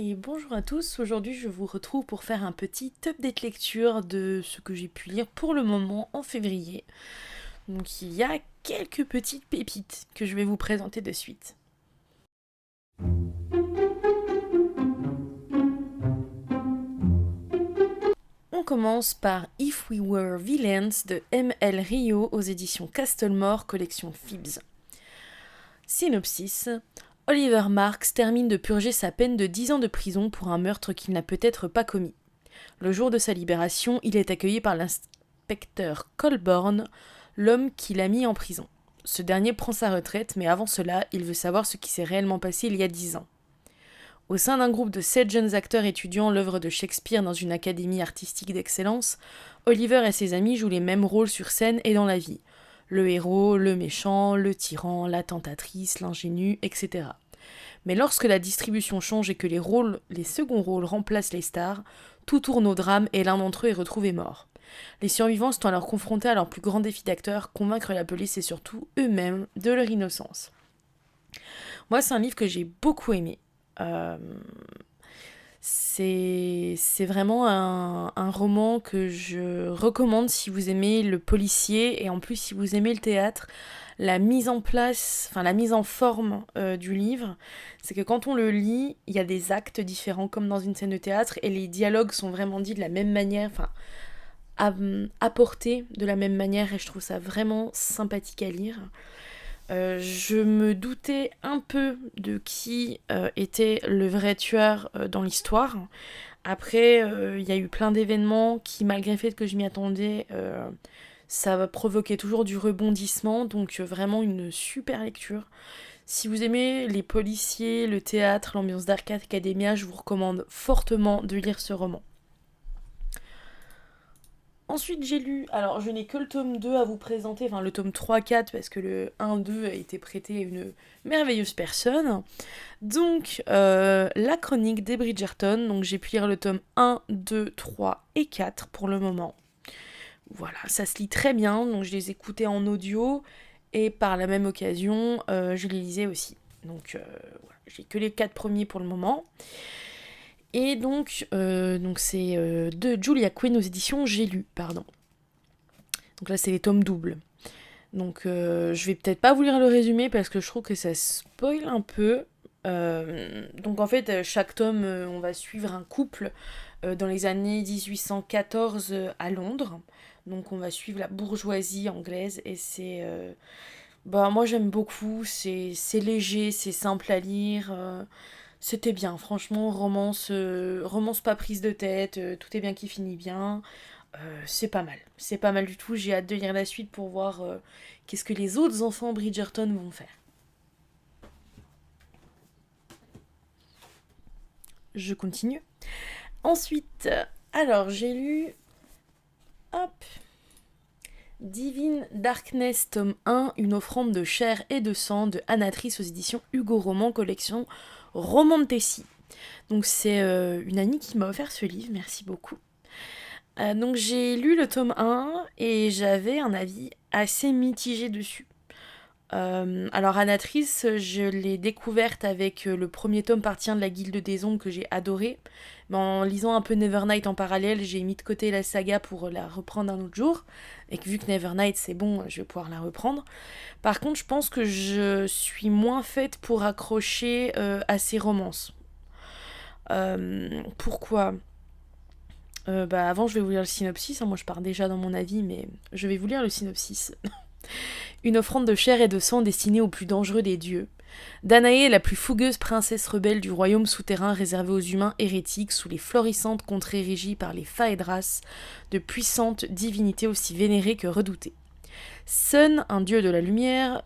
Et bonjour à tous, aujourd'hui je vous retrouve pour faire un petit update lecture de ce que j'ai pu lire pour le moment en février. Donc il y a quelques petites pépites que je vais vous présenter de suite. On commence par If We Were Villains de M.L. Rio aux éditions Castlemore, collection Phibbs. Synopsis. Oliver Marks termine de purger sa peine de 10 ans de prison pour un meurtre qu'il n'a peut-être pas commis. Le jour de sa libération, il est accueilli par l'inspecteur Colborne, l'homme qui l'a mis en prison. Ce dernier prend sa retraite, mais avant cela, il veut savoir ce qui s'est réellement passé il y a 10 ans. Au sein d'un groupe de 7 jeunes acteurs étudiant l'œuvre de Shakespeare dans une académie artistique d'excellence, Oliver et ses amis jouent les mêmes rôles sur scène et dans la vie. Le héros, le méchant, le tyran, la tentatrice, l'ingénu, etc. Mais lorsque la distribution change et que les seconds rôles remplacent les stars, tout tourne au drame et l'un d'entre eux est retrouvé mort. Les survivants sont alors confrontés à leur plus grand défi d'acteur, convaincre la police et surtout eux-mêmes de leur innocence. Moi, c'est un livre que j'ai beaucoup aimé. Euh, c'est vraiment un roman que je recommande si vous aimez le policier et en plus si vous aimez le théâtre. La mise en place, enfin la mise en forme du livre, c'est que quand on le lit, il y a des actes différents comme dans une scène de théâtre et les dialogues sont vraiment dits de la même manière, enfin apportés de la même manière et je trouve ça vraiment sympathique à lire. Je me doutais un peu de qui était le vrai tueur dans l'histoire. Après, il y a eu plein d'événements qui, malgré le fait que je m'y attendais, ça va provoquer toujours du rebondissement. Donc vraiment une super lecture. Si vous aimez les policiers, le théâtre, l'ambiance d'Arcade Academia, je vous recommande fortement de lire ce roman. Ensuite, j'ai lu, alors je n'ai que le tome 2 à vous présenter, enfin le tome 3-4 parce que le 1-2 a été prêté à une merveilleuse personne. Donc, la chronique des Bridgerton, donc j'ai pu lire le tome 1, 2, 3 et 4 pour le moment. Voilà, ça se lit très bien, donc je les écoutais en audio et par la même occasion, je les lisais aussi. Donc, voilà, j'ai que les 4 premiers pour le moment. Et donc c'est de Julia Quinn aux éditions J'ai lu, pardon. Donc là, c'est les tomes doubles. Donc je vais peut-être pas vous lire le résumé parce que je trouve que ça spoil un peu. Donc en fait, chaque tome, on va suivre un couple dans les années 1814 à Londres. Donc on va suivre la bourgeoisie anglaise et c'est... bah moi j'aime beaucoup, c'est léger, c'est simple à lire. C'était bien, franchement, romance pas prise de tête, tout est bien qui finit bien. C'est pas mal du tout. J'ai hâte de lire la suite pour voir qu'est-ce que les autres enfants Bridgerton vont faire. Je continue. Ensuite, alors j'ai lu, hop, Divine Darkness, tome 1, une offrande de chair et de sang de Anatrice aux éditions Hugo Roman, collection Roman de Tessie. Donc c'est une amie qui m'a offert ce livre, merci beaucoup. Donc j'ai lu le tome 1 et j'avais un avis assez mitigé dessus. Alors Anatrice, je l'ai découverte avec le premier tome Partie 1 de la Guilde des Ombres que j'ai adoré. Mais en lisant un peu Nevernight en parallèle, j'ai mis de côté la saga pour la reprendre un autre jour. Et que vu que Nevernight c'est bon, je vais pouvoir la reprendre. Par contre, je pense que je suis moins faite pour accrocher à ces romances. Pourquoi bah avant, je vais vous lire le synopsis. Hein, moi, je pars déjà dans mon avis, mais je vais vous lire le synopsis. Une offrande de chair et de sang destinée aux plus dangereux des dieux. Danae est la plus fougueuse princesse rebelle du royaume souterrain réservé aux humains hérétiques sous les florissantes contrées régies par les Phaedras, de puissantes divinités aussi vénérées que redoutées. Sun, un dieu de la lumière,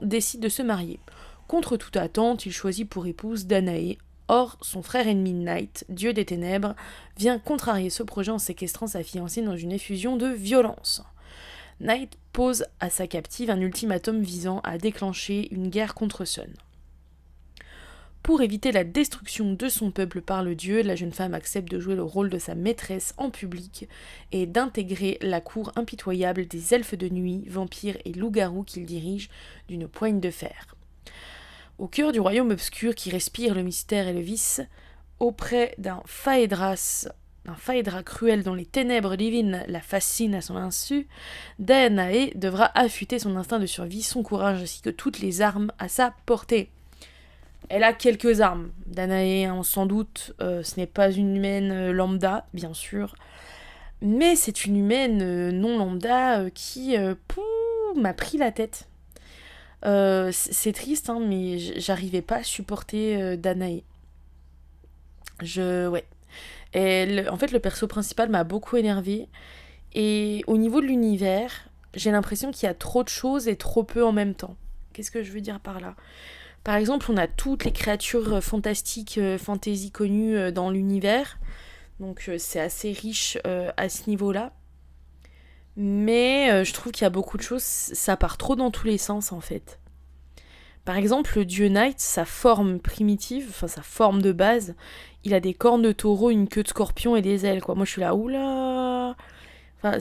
décide de se marier. Contre toute attente, il choisit pour épouse Danae. Or, son frère ennemi Night, dieu des ténèbres, vient contrarier ce projet en séquestrant sa fiancée dans une effusion de violence. Night pose à sa captive un ultimatum visant à déclencher une guerre contre Sun. Pour éviter la destruction de son peuple par le dieu, la jeune femme accepte de jouer le rôle de sa maîtresse en public et d'intégrer la cour impitoyable des elfes de nuit, vampires et loups-garous qu'il dirige d'une poigne de fer. Au cœur du royaume obscur qui respire le mystère et le vice, auprès d'un Phaédra cruel dont les ténèbres divines la fascinent à son insu, Danae devra affûter son instinct de survie, son courage ainsi que toutes les armes à sa portée. Elle a quelques armes. Danae, sans doute, ce n'est pas une humaine lambda, bien sûr, mais c'est une humaine non lambda qui m'a pris la tête. C'est triste, hein, mais j'arrivais pas à supporter Danae. Ouais. En fait, le perso principal m'a beaucoup énervée. Et au niveau de l'univers, j'ai l'impression qu'il y a trop de choses et trop peu en même temps. Qu'est-ce que je veux dire par là ? Par exemple, on a toutes les créatures fantastiques, fantasy connues dans l'univers. Donc c'est assez riche à ce niveau-là. Mais je trouve qu'il y a beaucoup de choses, ça part trop dans tous les sens en fait. Par exemple, le dieu Knight, sa forme primitive, enfin sa forme de base, il a des cornes de taureau, une queue de scorpion et des ailes, quoi. Moi je suis là, oula. Enfin,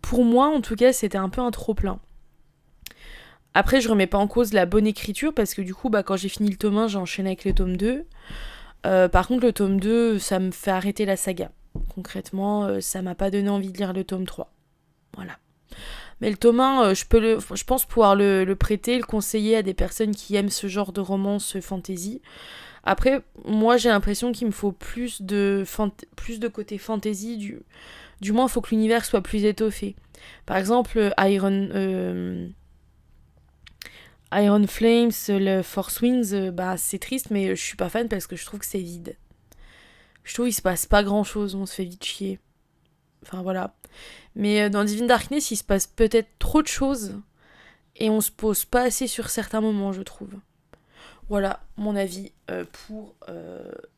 pour moi en tout cas, c'était un peu un trop-plein. Après, je remets pas en cause la bonne écriture, parce que du coup, quand j'ai fini le tome 1, j'ai enchaîné avec le tome 2. Par contre, le tome 2, ça me fait arrêter la saga. Concrètement, ça m'a pas donné envie de lire le tome 3. Voilà. Mais le tome 1, je pense pouvoir le prêter, le conseiller à des personnes qui aiment ce genre de romance fantasy. Après, moi, j'ai l'impression qu'il me faut plus de côté fantasy, du moins, il faut que l'univers soit plus étoffé. Par exemple, Iron Flames, le Force Wings, c'est triste, mais je suis pas fan parce que je trouve que c'est vide. Je trouve qu'il se passe pas grand chose, on se fait vite chier. Enfin voilà. Mais dans Divine Darkness, il se passe peut-être trop de choses et on se pose pas assez sur certains moments, je trouve. Voilà mon avis pour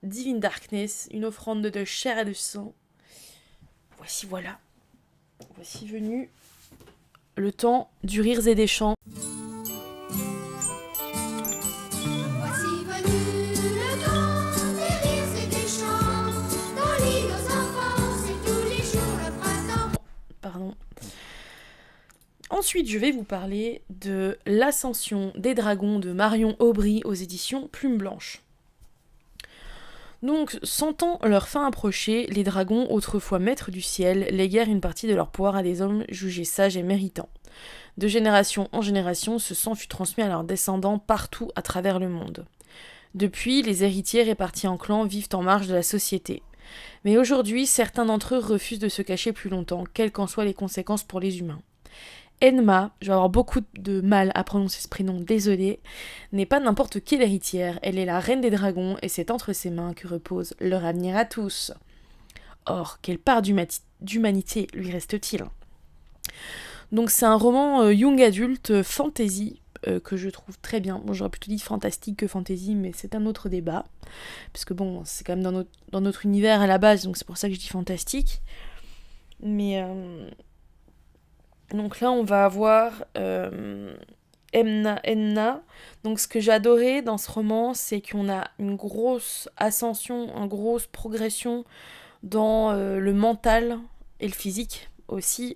Divine Darkness, une offrande de chair et de sang. Voilà. Voici venu le temps du rires et des chants. Pardon. Ensuite, je vais vous parler de l'ascension des dragons de Marion Aubry aux éditions Plume Blanche. Donc, sentant leur fin approcher, les dragons, autrefois maîtres du ciel, léguèrent une partie de leur pouvoir à des hommes jugés sages et méritants. De génération en génération, ce sang fut transmis à leurs descendants partout à travers le monde. Depuis, les héritiers répartis en clans vivent en marge de la société. Mais aujourd'hui, certains d'entre eux refusent de se cacher plus longtemps, quelles qu'en soient les conséquences pour les humains. Enma, je vais avoir beaucoup de mal à prononcer ce prénom, désolée, n'est pas n'importe quelle héritière, elle est la reine des dragons et c'est entre ses mains que repose leur avenir à tous. Or, quelle part d'humanité lui reste-t-il ? Donc c'est un roman young adulte fantasy que je trouve très bien. Bon, j'aurais plutôt dit fantastique que fantasy, mais c'est un autre débat. Parce que bon, c'est quand même dans notre univers à la base, donc c'est pour ça que je dis fantastique. Mais donc là, on va avoir Enna. Donc ce que j'ai adoré dans ce roman, c'est qu'on a une grosse ascension, une grosse progression dans le mental et le physique aussi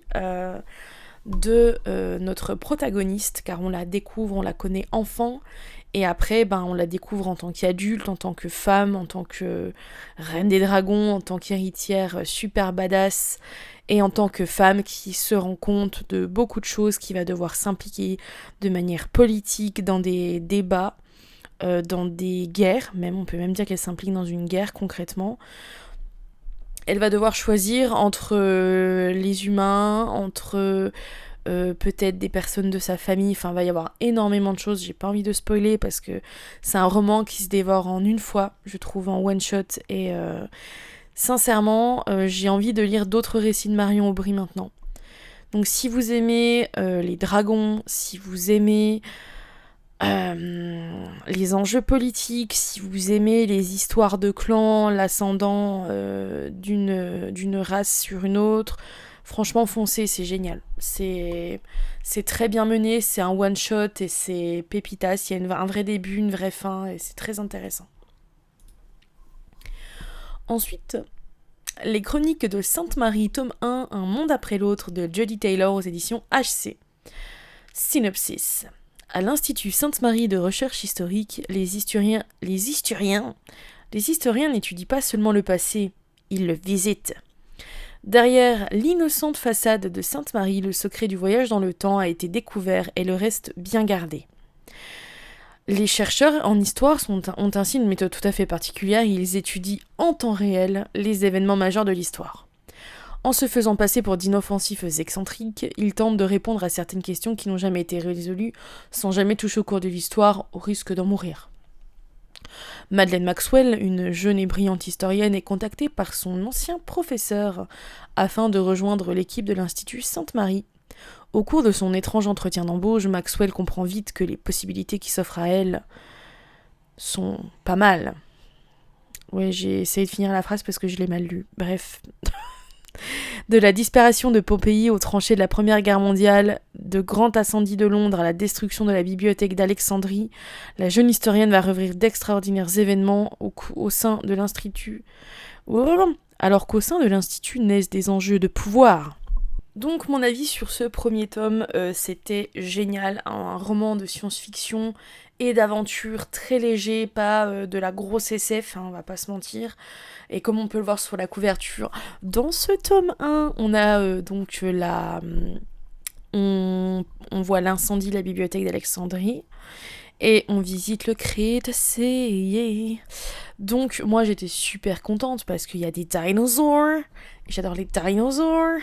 de notre protagoniste, car on la découvre, on la connaît enfant, et après on la découvre en tant qu'adulte, en tant que femme, en tant que reine des dragons, en tant qu'héritière super badass, et en tant que femme qui se rend compte de beaucoup de choses, qui va devoir s'impliquer de manière politique dans des débats, dans des guerres, même on peut même dire qu'elle s'implique dans une guerre concrètement. Elle va devoir choisir entre les humains, entre peut-être des personnes de sa famille. Enfin, il va y avoir énormément de choses. J'ai pas envie de spoiler parce que c'est un roman qui se dévore en une fois, je trouve, en one shot. Et sincèrement, j'ai envie de lire d'autres récits de Marion Aubry maintenant. Donc si vous aimez les dragons, si vous aimez les enjeux politiques, si vous aimez les histoires de clans, l'ascendant d'une race sur une autre, franchement foncez, c'est génial. C'est très bien mené, c'est un one shot et c'est pépitas, il y a un vrai début, une vraie fin et c'est très intéressant. Ensuite, les chroniques de Sainte-Marie, tome 1, Un monde après l'autre de Jodie Taylor aux éditions HC. Synopsis. À l'Institut Sainte-Marie de recherche historique, les historiens n'étudient pas seulement le passé, ils le visitent. Derrière l'innocente façade de Sainte-Marie, le secret du voyage dans le temps a été découvert et le reste bien gardé. Les chercheurs en histoire ont ainsi une méthode tout à fait particulière, ils étudient en temps réel les événements majeurs de l'histoire. En se faisant passer pour d'inoffensifs excentriques, ils tentent de répondre à certaines questions qui n'ont jamais été résolues, sans jamais toucher au cours de l'histoire, au risque d'en mourir. Madeleine Maxwell, une jeune et brillante historienne, est contactée par son ancien professeur afin de rejoindre l'équipe de l'Institut Sainte-Marie. Au cours de son étrange entretien d'embauche, Maxwell comprend vite que les possibilités qui s'offrent à elle sont pas mal. Ouais, j'ai essayé de finir la phrase parce que je l'ai mal lue. Bref. De la disparition de Pompéi aux tranchées de la Première Guerre mondiale, de grand incendie de Londres à la destruction de la bibliothèque d'Alexandrie, la jeune historienne va revivre d'extraordinaires événements au sein de l'Institut. Alors qu'au sein de l'Institut naissent des enjeux de pouvoir. Donc mon avis sur ce premier tome, c'était génial, un roman de science-fiction et d'aventure très léger, pas de la grosse SF, on va pas se mentir. Et comme on peut le voir sur la couverture, dans ce tome 1, on a donc on voit l'incendie de la bibliothèque d'Alexandrie et on visite le Crétacé. Donc moi j'étais super contente parce qu'il y a des dinosaures. J'adore les dinosaures.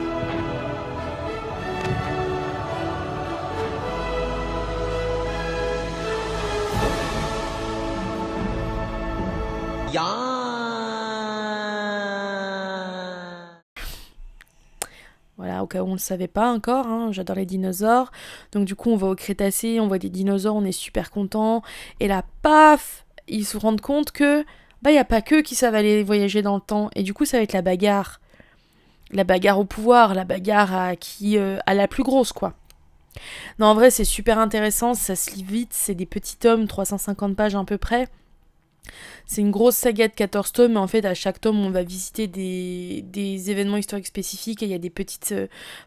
Voilà, au cas où on ne le savait pas encore, j'adore les dinosaures. Donc du coup, on va au Crétacé, on voit des dinosaures, on est super content. Et là, paf, ils se rendent compte que il n'y a pas qu'eux qui savent aller voyager dans le temps. Et du coup, ça va être la bagarre. La bagarre au pouvoir, la bagarre à la plus grosse, quoi. Non, en vrai, c'est super intéressant, ça se lit vite, c'est des petits tomes, 350 pages à peu près. C'est une grosse saga de 14 tomes, mais en fait, à chaque tome, on va visiter des événements historiques spécifiques et il y a des petites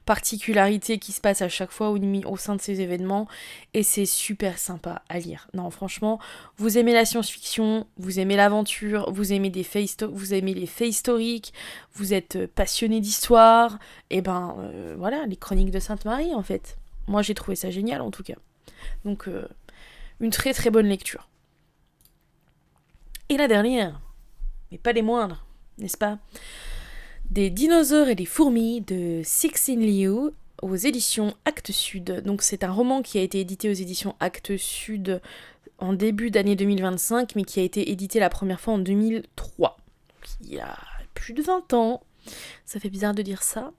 particularités qui se passent à chaque fois au sein de ces événements et c'est super sympa à lire. Non, franchement, vous aimez la science-fiction, vous aimez l'aventure, vous aimez les faits historiques, vous êtes passionné d'histoire, et voilà, les Chroniques de Sainte-Marie, en fait. Moi, j'ai trouvé ça génial, en tout cas. Donc, une très très bonne lecture. Et la dernière, mais pas les moindres, n'est-ce pas ? Des dinosaures et des fourmis de Cixin Liu aux éditions Actes Sud. Donc c'est un roman qui a été édité aux éditions Actes Sud en début d'année 2025, mais qui a été édité la première fois en 2003. Il y a plus de 20 ans. Ça fait bizarre de dire ça.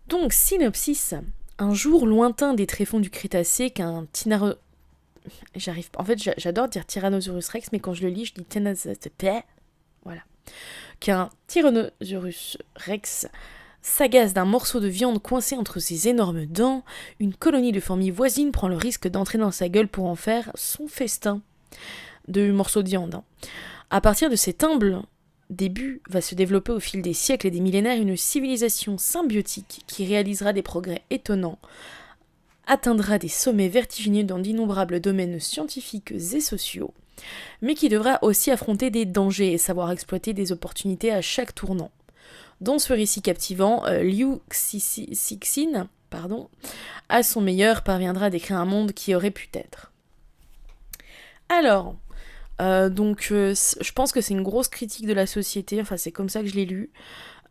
Donc, synopsis. Un jour lointain des tréfonds du Crétacé j'adore dire Tyrannosaurus Rex, mais quand je le lis, je dis Tyrannosaurus. Voilà. Qu'un Tyrannosaurus Rex s'agace d'un morceau de viande coincé entre ses énormes dents, une colonie de fourmis voisines prend le risque d'entrer dans sa gueule pour en faire son festin de morceaux de viande. À partir de cet humble début, va se développer au fil des siècles et des millénaires une civilisation symbiotique qui réalisera des progrès étonnants, atteindra des sommets vertigineux dans d'innombrables domaines scientifiques et sociaux, mais qui devra aussi affronter des dangers et savoir exploiter des opportunités à chaque tournant. Dans ce récit captivant, Liu Cixin, à son meilleur, parviendra à décrire un monde qui aurait pu être. Alors, je pense que c'est une grosse critique de la société, enfin c'est comme ça que je l'ai lu.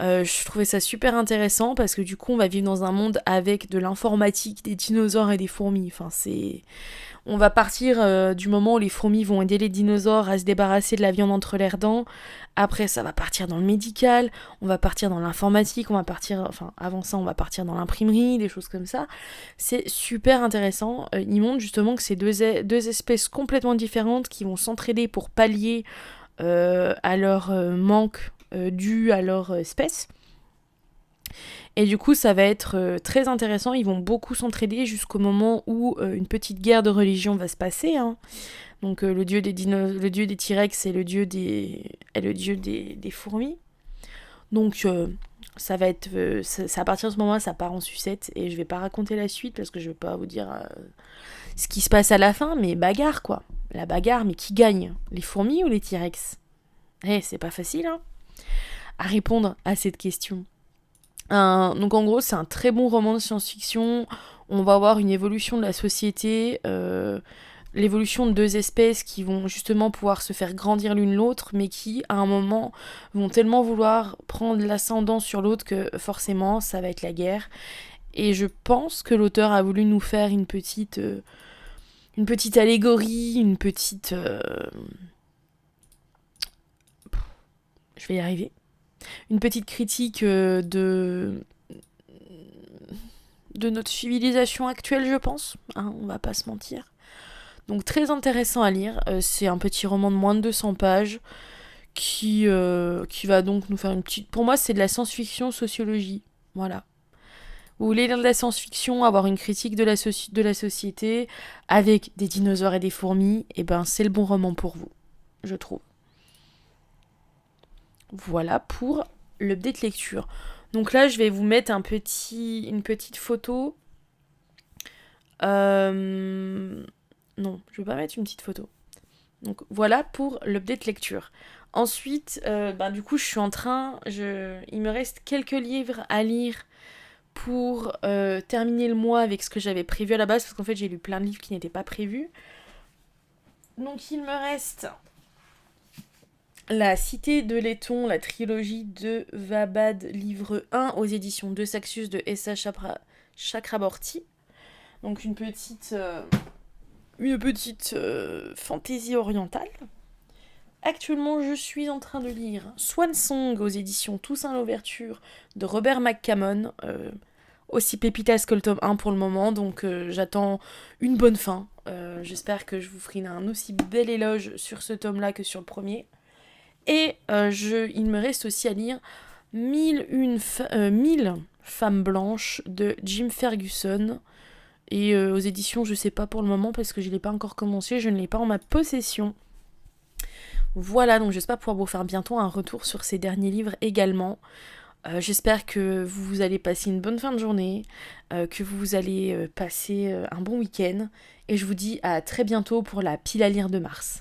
Je trouvais ça super intéressant parce que du coup on va vivre dans un monde avec de l'informatique, des dinosaures et des fourmis. Enfin on va partir du moment où les fourmis vont aider les dinosaures à se débarrasser de la viande entre leurs dents. Après ça va partir dans le médical, on va partir dans l'informatique, avant ça on va partir dans l'imprimerie, des choses comme ça. C'est super intéressant. Ils montrent justement que c'est deux espèces complètement différentes qui vont s'entraider pour pallier à leur manque dû à leur espèce. Et du coup, ça va être très intéressant. Ils vont beaucoup s'entraider jusqu'au moment où une petite guerre de religion va se passer. Donc le dieu des T-Rex est le dieu des fourmis. Donc ça va être... à partir de ce moment-là, ça part en sucette. Et je vais pas raconter la suite parce que je vais pas vous dire ce qui se passe à la fin, mais bagarre, quoi. La bagarre, mais qui gagne? Les fourmis ou les T-Rex? C'est pas facile, hein, à répondre à cette question. Donc en gros, c'est un très bon roman de science-fiction. On va avoir une évolution de la société, l'évolution de deux espèces qui vont justement pouvoir se faire grandir l'une l'autre, mais qui, à un moment, vont tellement vouloir prendre l'ascendant sur l'autre que forcément, ça va être la guerre. Et je pense que l'auteur a voulu nous faire une petite allégorie, je vais y arriver. Une petite critique de notre civilisation actuelle, je pense. Hein, on va pas se mentir. Donc très intéressant à lire. C'est un petit roman de moins de 200 pages qui va donc nous faire une petite... Pour moi, c'est de la science-fiction sociologie. Voilà. Vous voulez lire de la science-fiction, avoir une critique de la société avec des dinosaures et des fourmis, et ben c'est le bon roman pour vous, je trouve. Voilà pour l'update lecture. Donc là, je vais vous mettre une petite photo. Non, je vais pas mettre une petite photo. Donc voilà pour l'update lecture. Ensuite, du coup, je suis en train... Il me reste quelques livres à lire pour terminer le mois avec ce que j'avais prévu à la base, parce qu'en fait, j'ai lu plein de livres qui n'étaient pas prévus. Donc il me reste La Cité de Laiton, la trilogie de Vabad, livre 1 aux éditions de Saxus de S.A. Chakraborty. Donc une petite fantaisie orientale. Actuellement, je suis en train de lire Swan Song aux éditions Toussaint Louverture de Robert McCammon. Aussi pépitas que le tome 1 pour le moment, donc j'attends une bonne fin. J'espère que je vous ferai un aussi bel éloge sur ce tome-là que sur le premier. Et il me reste aussi à lire 1000 femmes blanches de Jim Ferguson. Et aux éditions, je sais pas pour le moment parce que je l'ai pas encore commencé, je ne l'ai pas en ma possession. Voilà, donc j'espère pouvoir vous faire bientôt un retour sur ces derniers livres également. J'espère que vous allez passer une bonne fin de journée, que vous allez passer un bon week-end. Et je vous dis à très bientôt pour la pile à lire de mars.